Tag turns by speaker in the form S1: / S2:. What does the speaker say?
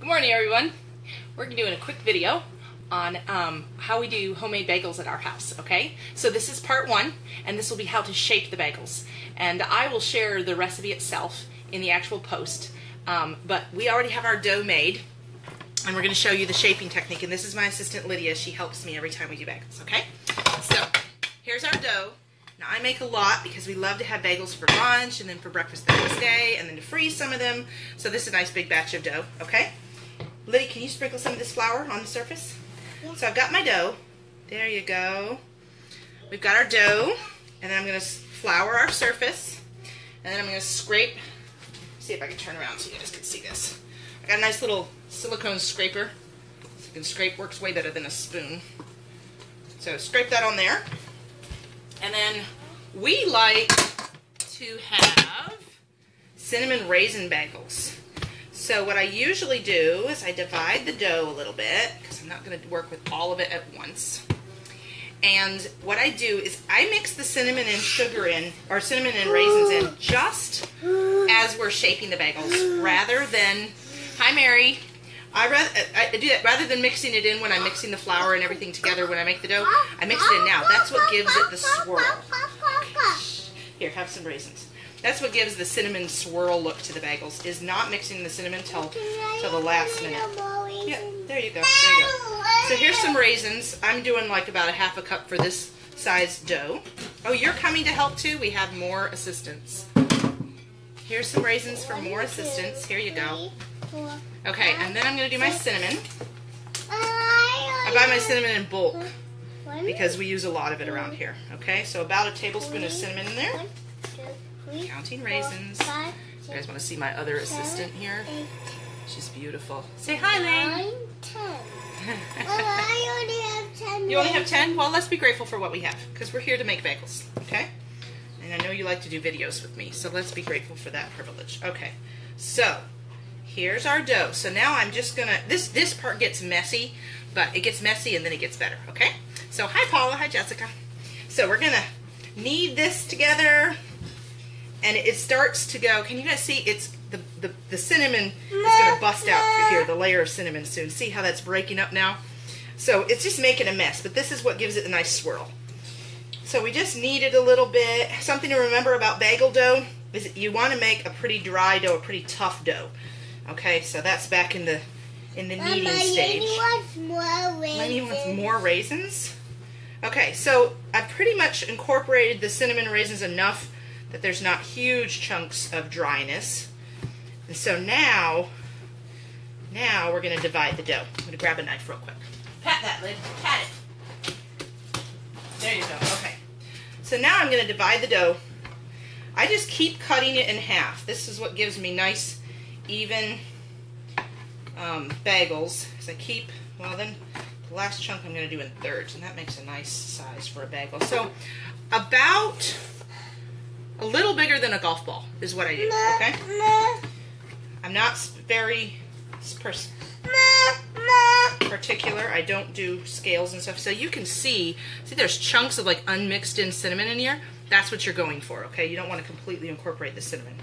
S1: Good morning, everyone. We're doing a quick video on how we do homemade bagels at our house, okay? So this is part one, and this will be how to shape the bagels. And I will share the recipe itself in the actual post, but we already have our dough made, and we're going to show you the shaping technique. And this is my assistant, Lydia. She helps me every time we do bagels, okay? So here's our dough. Now I make a lot because we love to have bagels for lunch and then for breakfast the next day and then to freeze some of them. So this is a nice big batch of dough, okay? Lydia, can you sprinkle some of this flour on the surface? Yeah. So I've got my dough. There you go. We've got our dough, and then I'm going to flour our surface, and then I'm going to scrape. See if I can turn around so you guys can see this. I got a nice little silicone scraper. So you can scrape, works way better than a spoon. So scrape that on there. And then we like to have Cinnamon Raisin Bagels. So what I usually do is I divide the dough a little bit because I'm not going to work with all of it at once. And what I do is I mix the cinnamon and sugar in, or cinnamon and raisins in, just as we're shaping the bagels, rather than, hi Mary, I do that rather than mixing it in when I'm mixing the flour and everything together when I make the dough. I mix it in now. That's what gives it the swirl. Okay. Here, have some raisins. That's what gives the cinnamon swirl look to the bagels, is not mixing the cinnamon till the last minute. Yeah, there you go. There you go. So here's some raisins. I'm doing like about a half a cup for this size dough. Oh, you're coming to help too? We have more assistants. Here's some raisins for more assistants. Here you go. Okay, and then I'm going to do my cinnamon. I buy my cinnamon in bulk because we use a lot of it around here. Okay, so about a tablespoon of cinnamon in there. Counting raisins. You guys want to see my other assistant here? She's beautiful. Say hi, Lane.
S2: 10. I only have 10.
S1: You only have 10? Well, let's be grateful for what we have, because we're here to make bagels, okay? And I know you like to do videos with me, so let's be grateful for that privilege. Okay, so here's our dough. So now I'm just gonna, this part gets messy, but it gets messy and then it gets better, okay? So hi Paula, hi Jessica. So we're gonna knead this together, and it starts to go, can you guys see, it's the cinnamon is gonna bust out here, the layer of cinnamon soon. See how that's breaking up now? So it's just making a mess, but this is what gives it a nice swirl. So we just knead it a little bit. Something to remember about bagel dough is that you want to make a pretty dry dough, a pretty tough dough. Okay, so that's back in the kneading stage.
S2: Lenny wants more raisins.
S1: Lenny wants more raisins? Okay, so I've pretty much incorporated the cinnamon raisins enough that there's not huge chunks of dryness. And so now we're going to divide the dough. I'm going to grab a knife real quick. Pat that lid. Pat it. There you go. Okay. So now I'm going to divide the dough. I just keep cutting it in half. This is what gives me nice, even bagels. As I keep, well then, the last chunk I'm going to do in thirds, and that makes a nice size for a bagel. So about a little bigger than a golf ball is what I do, okay? I'm not very particular. I don't do scales and stuff. So you can see there's chunks of like unmixed in cinnamon in here. That's what you're going for, okay? You don't want to completely incorporate the cinnamon.